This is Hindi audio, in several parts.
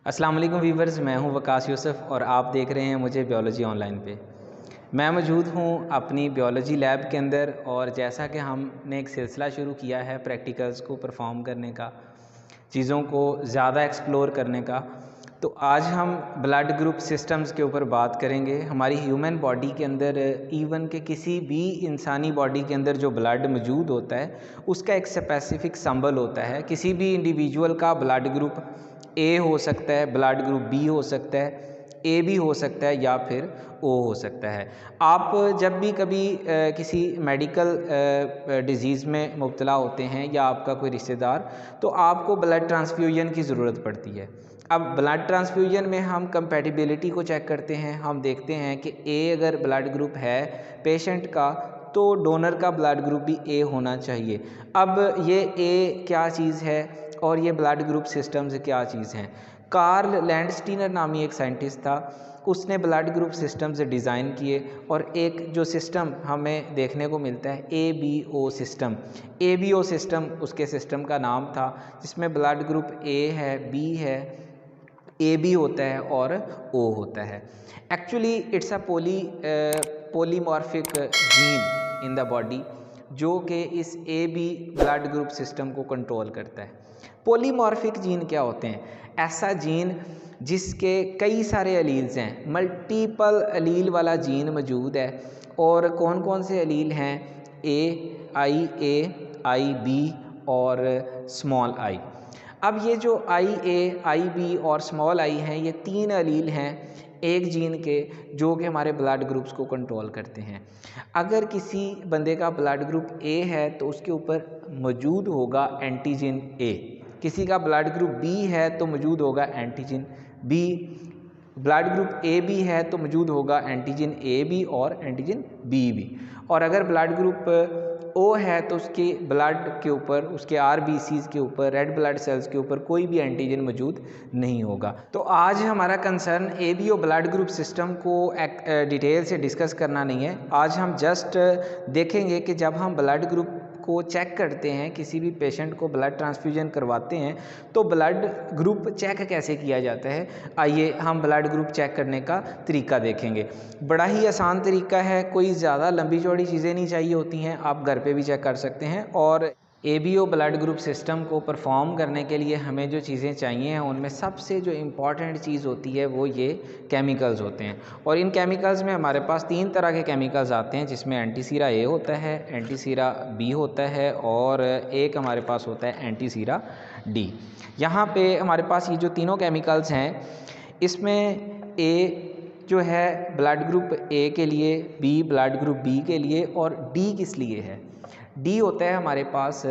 अस्सलाम वालेकुम वीवर्स, मैं हूं वकास यूसुफ और आप देख रहे हैं मुझे बायोलॉजी ऑनलाइन पे। मैं मौजूद हूं अपनी बायोलॉजी लैब के अंदर और जैसा कि हमने एक सिलसिला शुरू किया है प्रैक्टिकल्स को परफॉर्म करने का, चीज़ों को ज़्यादा एक्सप्लोर करने का, तो आज हम ब्लड ग्रुप सिस्टम्स के ऊपर बात करेंगे। हमारी ह्यूमन बॉडी के अंदर, इवन के किसी भी इंसानी बॉडी के अंदर जो ब्लड मौजूद होता है उसका एक स्पेसिफिक सिंबल होता है। किसी भी इंडिविजुअल का ब्लड ग्रुप ए हो सकता है, ब्लड ग्रुप बी हो सकता है, ए भी हो सकता है या फिर ओ हो सकता है। आप जब भी कभी किसी मेडिकल डिजीज़ में मुब्तला होते हैं या आपका कोई रिश्तेदार, तो आपको ब्लड ट्रांसफ्यूजन की ज़रूरत पड़ती है। अब ब्लड ट्रांसफ्यूजन में हम कंपैटिबिलिटी को चेक करते हैं। हम देखते हैं कि ए अगर ब्लड ग्रुप है पेशेंट का तो डोनर का ब्लड ग्रुप भी ए होना चाहिए। अब ये ए क्या चीज़ है और ये ब्लड ग्रुप सिस्टम्स क्या चीज़ हैं। कार्ल लैंडस्टीनर नामी एक साइंटिस्ट था, उसने ब्लड ग्रुप सिस्टम्स डिज़ाइन किए और एक जो सिस्टम हमें देखने को मिलता है ABO सिस्टम। ABO सिस्टम उसके सिस्टम का नाम था, जिसमें ब्लड ग्रुप A है, B है, AB होता है और O होता है। Actually it's a polymorphic gene in the body जो कि इस AB ब्लड ग्रुप सिस्टम को कंट्रोल करता है। पॉलीमॉर्फिक जीन क्या होते हैं? ऐसा जीन जिसके कई सारे अलील्स हैं, मल्टीपल अलील वाला जीन मौजूद है। और कौन कौन से अलील हैं? आई बी और स्मॉल आई। अब ये जो आई बी और स्मॉल आई हैं, ये तीन अलील हैं एक जीन के जो कि हमारे ब्लड ग्रुप्स को कंट्रोल करते हैं। अगर किसी बंदे का ब्लड ग्रुप ए है तो उसके ऊपर मौजूद होगा एंटीजन ए। किसी का ब्लड ग्रुप बी है तो मौजूद होगा antigen B. Blood group A B है तो मौजूद होगा एंटीजन ए बी और एंटीजन बी बी। और अगर ब्लड ग्रुप ओ है तो उसके ब्लड के ऊपर, उसके RBCs के ऊपर, रेड ब्लड सेल्स के ऊपर कोई भी एंटीजन मौजूद नहीं होगा। तो आज हमारा concern ABO blood group system को डिटेल से डिस्कस करना नहीं है। आज हम जस्ट देखेंगे कि जब हम ब्लड ग्रुप को चेक करते हैं, किसी भी पेशेंट को ब्लड ट्रांसफ्यूजन करवाते हैं, तो ब्लड ग्रुप चेक कैसे किया जाता है। आइए हम ब्लड ग्रुप चेक करने का तरीका देखेंगे। बड़ा ही आसान तरीका है, कोई ज़्यादा लंबी चौड़ी चीज़ें नहीं चाहिए होती हैं, आप घर पे भी चेक कर सकते हैं। और ABO ब्लड ग्रुप सिस्टम को परफॉर्म करने के लिए हमें जो चीज़ें चाहिए हैं उनमें सबसे जो इम्पॉर्टेंट चीज़ होती है वो ये केमिकल्स होते हैं। और इन केमिकल्स में हमारे पास तीन तरह के केमिकल्स आते हैं, जिसमें एंटीसीरा A होता है, एंटीसीरा B होता है और एक हमारे पास होता है एंटीसीरा D। यहाँ पे हमारे पास ये जो तीनों केमिकल्स हैं, इसमें A जो है ब्लड ग्रुप A के लिए, B ब्लड ग्रुप B के लिए और D किस लिए है? डी होता है हमारे पास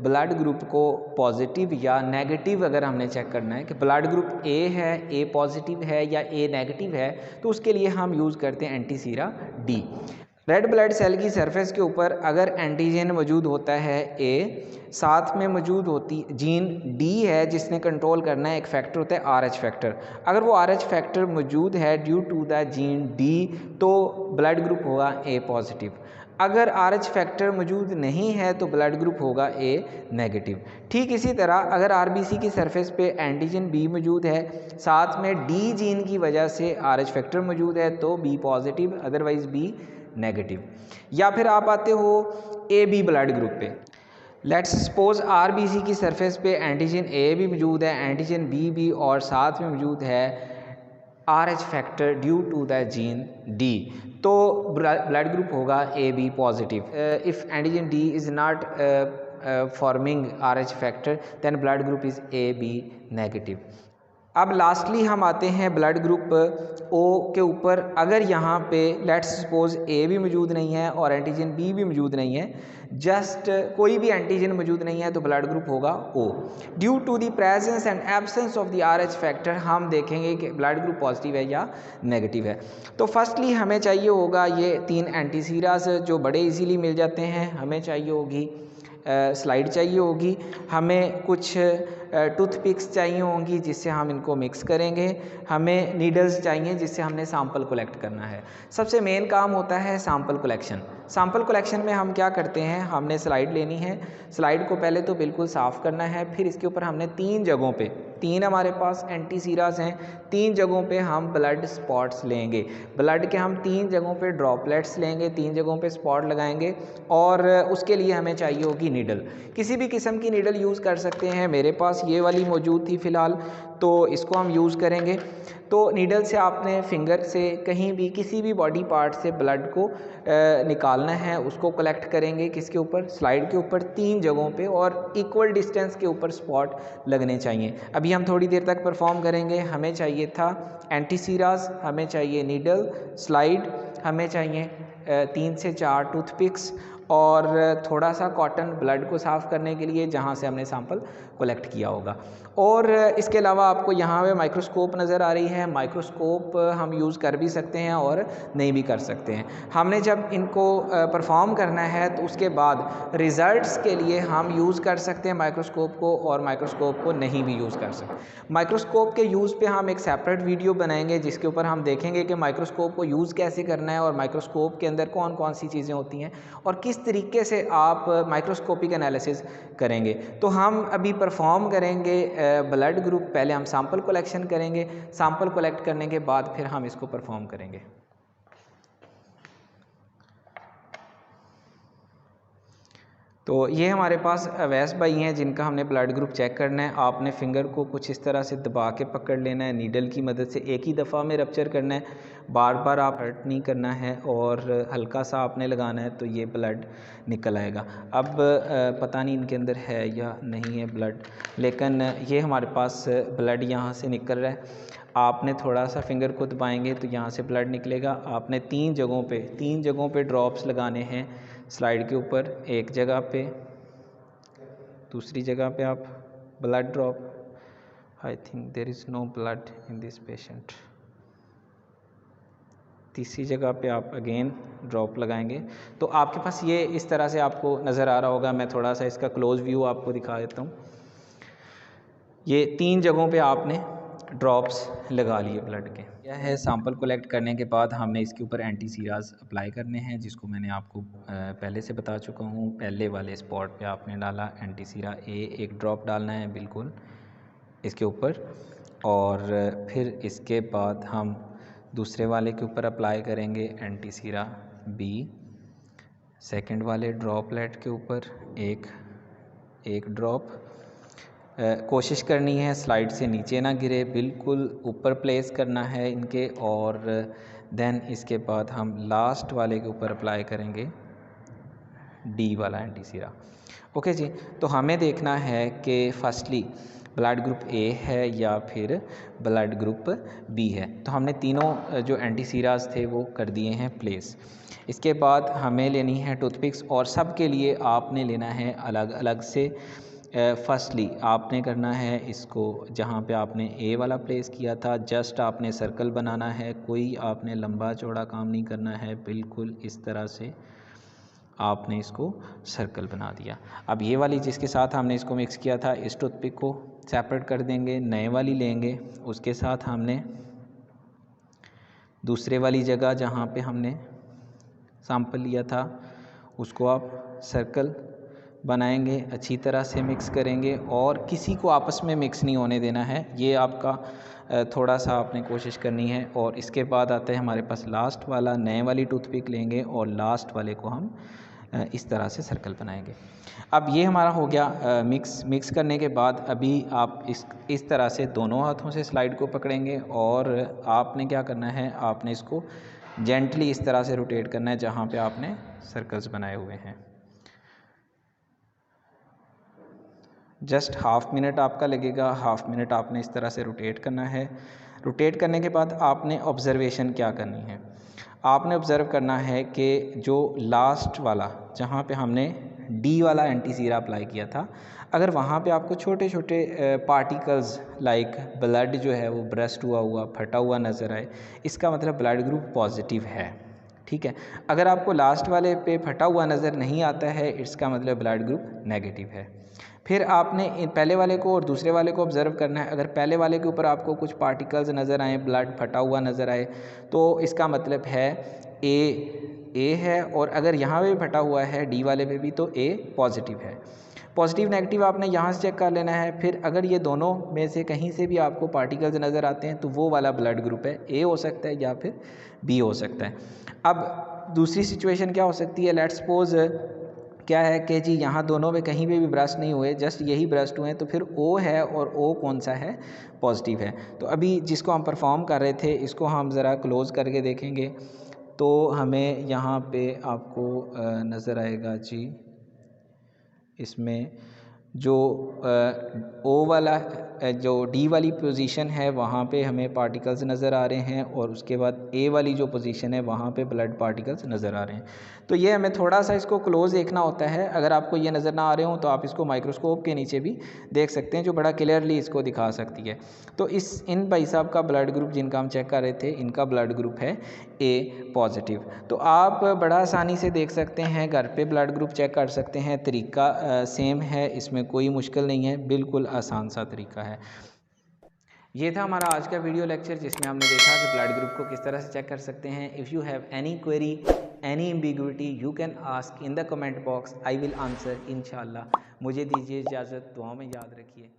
ब्लड ग्रुप को पॉजिटिव या नेगेटिव अगर हमने चेक करना है कि ब्लड ग्रुप ए है, ए पॉजिटिव है या ए नेगेटिव है, तो उसके लिए हम यूज़ करते हैं antisera D. Red blood cell की सरफेस के ऊपर अगर एंटीजन मौजूद होता है ए, साथ में मौजूद होती जीन डी है जिसने कंट्रोल करना है, एक फैक्टर होता है RH फैक्टर। अगर वो RH फैक्टर मौजूद है due to the gene D तो ब्लड ग्रुप होगा ए पॉजिटिव। अगर RH फैक्टर मौजूद नहीं है तो ब्लड ग्रुप होगा ए नेगेटिव। ठीक इसी तरह अगर RBC की सरफेस पे एंटीजन बी मौजूद है, साथ में डी जीन की वजह से RH फैक्टर मौजूद है तो B positive, otherwise B negative. या फिर आप आते हो AB ब्लड ग्रुप पे। लेट्स सपोज RBC की सरफेस पे एंटीजन ए भी मौजूद है, एंटीजन बी भी, और साथ में मौजूद है RH factor due to the gene D, तो ब्लड ग्रुप होगा AB positive. If antigen D is not forming RH factor then blood group is AB negative. अब लास्टली हम आते हैं ब्लड ग्रुप O के ऊपर। अगर यहाँ पे लेट्स सपोज A भी मौजूद नहीं है और एंटीजन B भी मौजूद नहीं है, जस्ट कोई भी एंटीजन मौजूद नहीं है, तो ब्लड ग्रुप होगा O। Due to the presence and absence of the RH factor हम देखेंगे कि ब्लड ग्रुप पॉजिटिव है या नेगेटिव है। तो फर्स्टली हमें चाहिए होगा ये तीन एंटीसीरास जो बड़े इजीली मिल जाते हैं। हमें चाहिए होगी स्लाइड चाहिए होगी, हमें कुछ टूथपिक्स चाहिए होंगी जिससे हम इनको मिक्स करेंगे, हमें नीडल्स चाहिए जिससे हमने सैंपल कलेक्ट करना है। सबसे मेन काम होता है सैंपल कलेक्शन। सैंपल कलेक्शन में हम क्या करते हैं, हमने स्लाइड लेनी है, स्लाइड को पहले तो बिल्कुल साफ़ करना है, फिर इसके ऊपर हमने 3 जगहों पे, 3 हमारे पास एंटीसीरास हैं, 3 जगहों पे हम ब्लड स्पॉट्स लेंगे, ब्लड के हम 3 जगहों पे ड्रॉपलेट्स लेंगे, 3 जगहों पे स्पॉट लगाएंगे और उसके लिए हमें चाहिए होगी नीडल। किसी भी किस्म की नीडल यूज़ कर सकते हैं, मेरे पास ये वाली मौजूद थी फ़िलहाल तो इसको हम यूज़ करेंगे। तो नीडल से आपने फिंगर से कहीं भी किसी भी बॉडी पार्ट से ब्लड को निकालना है, उसको कलेक्ट करेंगे किसके ऊपर, स्लाइड के ऊपर 3 जगहों पे और इक्वल डिस्टेंस के ऊपर स्पॉट लगने चाहिए। अभी हम थोड़ी देर तक परफॉर्म करेंगे। हमें चाहिए था एंटीसीरास, हमें चाहिए नीडल, स्लाइड, हमें चाहिए 3 से 4 टूथपिक्स और थोड़ा सा कॉटन ब्लड को साफ़ करने के लिए जहाँ से हमने सैंपल कलेक्ट किया होगा। और इसके अलावा आपको यहाँ पे माइक्रोस्कोप नज़र आ रही है, माइक्रोस्कोप हम यूज़ कर भी सकते हैं और नहीं भी कर सकते हैं। हमने जब इनको परफॉर्म करना है तो उसके बाद रिज़ल्ट्स के लिए हम यूज़ कर सकते हैं माइक्रोस्कोप को और माइक्रोस्कोप को नहीं भी यूज़ कर सकते। माइक्रोस्कोप के यूज़ पे हम एक सेपरेट वीडियो बनाएंगे जिसके ऊपर हम देखेंगे कि माइक्रोस्कोप को यूज़ कैसे करना है और माइक्रोस्कोप के अंदर कौन कौन सी चीज़ें होती हैं और किस तरीके से आप माइक्रोस्कोपिक एनालिसिस करेंगे। तो हम अभी परफॉर्म करेंगे ब्लड ग्रुप, पहले हम सैंपल कलेक्शन करेंगे, सैंपल कलेक्ट करने के बाद फिर हम इसको परफॉर्म करेंगे। तो ये हमारे पास अवैस भाई हैं जिनका हमने ब्लड ग्रुप चेक करना है। आपने फिंगर को कुछ इस तरह से दबा के पकड़ लेना है, नीडल की मदद से एक ही दफ़ा में रप्चर करना है, बार बार आप हर्ट नहीं करना है और हल्का सा आपने लगाना है तो ये ब्लड निकल आएगा। अब पता नहीं इनके अंदर है या नहीं है ब्लड, लेकिन ये हमारे पास ब्लड यहाँ से निकल रहा है। आपने थोड़ा सा फिंगर को दबाएंगे तो यहाँ से ब्लड निकलेगा। आपने 3 जगहों पे ड्रॉप्स लगाने हैं स्लाइड के ऊपर, एक जगह पे, दूसरी जगह पे आप blood drop, I think there is no blood in this patient, तीसरी जगह पे आप अगेन ड्रॉप लगाएंगे तो आपके पास ये इस तरह से आपको नज़र आ रहा होगा। मैं थोड़ा सा इसका क्लोज व्यू आपको दिखा देता हूँ। ये 3 जगहों पे आपने ड्रॉप्स लगा लिए ब्लड के। यह है सैंपल कलेक्ट करने के बाद हमने इसके ऊपर एंटीसीरास अप्लाई करने हैं जिसको मैंने आपको पहले से बता चुका हूँ। पहले वाले स्पॉट पे आपने डाला एंटीसीरा ए, एक ड्रॉप डालना है बिल्कुल इसके ऊपर और फिर इसके बाद हम दूसरे वाले के ऊपर अप्लाई करेंगे एंटीसीरा बी, सेकंड वाले ड्रॉपलेट के ऊपर एक ड्रॉप। कोशिश करनी है स्लाइड से नीचे ना गिरे, बिल्कुल ऊपर प्लेस करना है इनके और देन इसके बाद हम लास्ट वाले के ऊपर अप्लाई करेंगे डी वाला एंटीसीरा। ओके जी, तो हमें देखना है कि फर्स्टली ब्लड ग्रुप ए है या फिर ब्लड ग्रुप बी है। तो हमने तीनों जो एंटीसीरास थे वो कर दिए हैं प्लेस। इसके बाद हमें लेनी है टूथपिक्स और सब के लिए आपने लेना है अलग अलग से। फर्स्टली आपने करना है इसको जहाँ पे आपने ए वाला प्लेस किया था जस्ट आपने सर्कल बनाना है, कोई आपने लंबा चौड़ा काम नहीं करना है, बिल्कुल इस तरह से आपने इसको सर्कल बना दिया। अब ये वाली जिसके साथ हमने इसको मिक्स किया था इस टूथपिक को सेपरेट कर देंगे, नए वाली लेंगे, उसके साथ हमने दूसरे वाली जगह जहाँ पे हमने सैंपल लिया था उसको आप सर्कल बनाएंगे, अच्छी तरह से मिक्स करेंगे और किसी को आपस में मिक्स नहीं होने देना है, ये आपका थोड़ा सा आपने कोशिश करनी है। और इसके बाद आता है हमारे पास लास्ट वाला, नए वाली टूथपिक लेंगे और लास्ट वाले को हम इस तरह से सर्कल बनाएंगे। अब ये हमारा हो गया मिक्स करने के बाद अभी आप इस तरह से दोनों हाथों से स्लाइड को पकड़ेंगे और आपने क्या करना है, आपने इसको जेंटली इस तरह से रोटेट करना है जहाँ पे आपने सर्कल्स बनाए हुए हैं। जस्ट हाफ मिनट आपका लगेगा, हाफ मिनट आपने इस तरह से रोटेट करना है। रोटेट करने के बाद आपने ऑब्ज़र्वेशन क्या करनी है, आपने ऑब्ज़र्व करना है कि जो लास्ट वाला जहाँ पे हमने डी वाला एंटीसीरा अप्लाई किया था, अगर वहाँ पे आपको छोटे छोटे पार्टिकल्स लाइक ब्लड जो है वो ब्रस्ट हुआ फटा हुआ नज़र आए, इसका मतलब ब्लड ग्रुप पॉजिटिव है। ठीक है, अगर आपको लास्ट वाले पे फटा हुआ नज़र नहीं आता है, इसका मतलब ब्लड ग्रुप नेगेटिव है। फिर आपने पहले वाले को और दूसरे वाले को ऑब्ज़र्व करना है। अगर पहले वाले के ऊपर आपको कुछ पार्टिकल्स नज़र आए, ब्लड फटा हुआ नज़र आए, तो इसका मतलब है ए है, और अगर यहाँ पे भी फटा हुआ है डी वाले पे भी तो ए पॉजिटिव है। पॉजिटिव नेगेटिव आपने यहाँ से चेक कर लेना है। फिर अगर ये दोनों में से कहीं से भी आपको पार्टिकल्स नज़र आते हैं तो वो वाला ब्लड ग्रुप है, ए हो सकता है या फिर बी हो सकता है। अब दूसरी सिचुएशन क्या हो सकती है, लेट्स सपोज क्या है कि जी यहाँ दोनों में कहीं पे भी ब्रस्ट नहीं हुए, जस्ट यही ब्रस्ट हुए हैं, तो फिर ओ है, और ओ कौन सा है, पॉजिटिव है। तो अभी जिसको हम परफॉर्म कर रहे थे इसको हम ज़रा क्लोज़ करके देखेंगे तो हमें यहाँ पे आपको नज़र आएगा जी, इसमें जो ओ वाला जो डी वाली पोजीशन है वहाँ पे हमें पार्टिकल्स नज़र आ रहे हैं, और उसके बाद ए वाली जो पोजीशन है वहाँ पे ब्लड पार्टिकल्स नज़र आ रहे हैं। तो ये हमें थोड़ा सा इसको क्लोज देखना होता है। अगर आपको ये नज़र ना आ रहे हो तो आप इसको माइक्रोस्कोप के नीचे भी देख सकते हैं, जो बड़ा क्लियरली इसको दिखा सकती है। तो इन भाई साहब का ब्लड ग्रुप जिनका हम चेक कर रहे थे, इनका ब्लड ग्रुप है ए पॉजिटिव। तो आप बड़ा आसानी से देख सकते हैं, घर पे ब्लड ग्रुप चेक कर सकते हैं, तरीका सेम है, इसमें कोई मुश्किल नहीं है, बिल्कुल आसान सा तरीका है। ये था हमारा आज का वीडियो लेक्चर जिसमें हमने देखा कि ब्लड ग्रुप को किस तरह से चेक कर सकते हैं। If you have any query, any ambiguity, you can ask in the comment box, I will answer इंशाल्लाह। मुझे दीजिए इजाज़त, दुआओं में याद रखिए।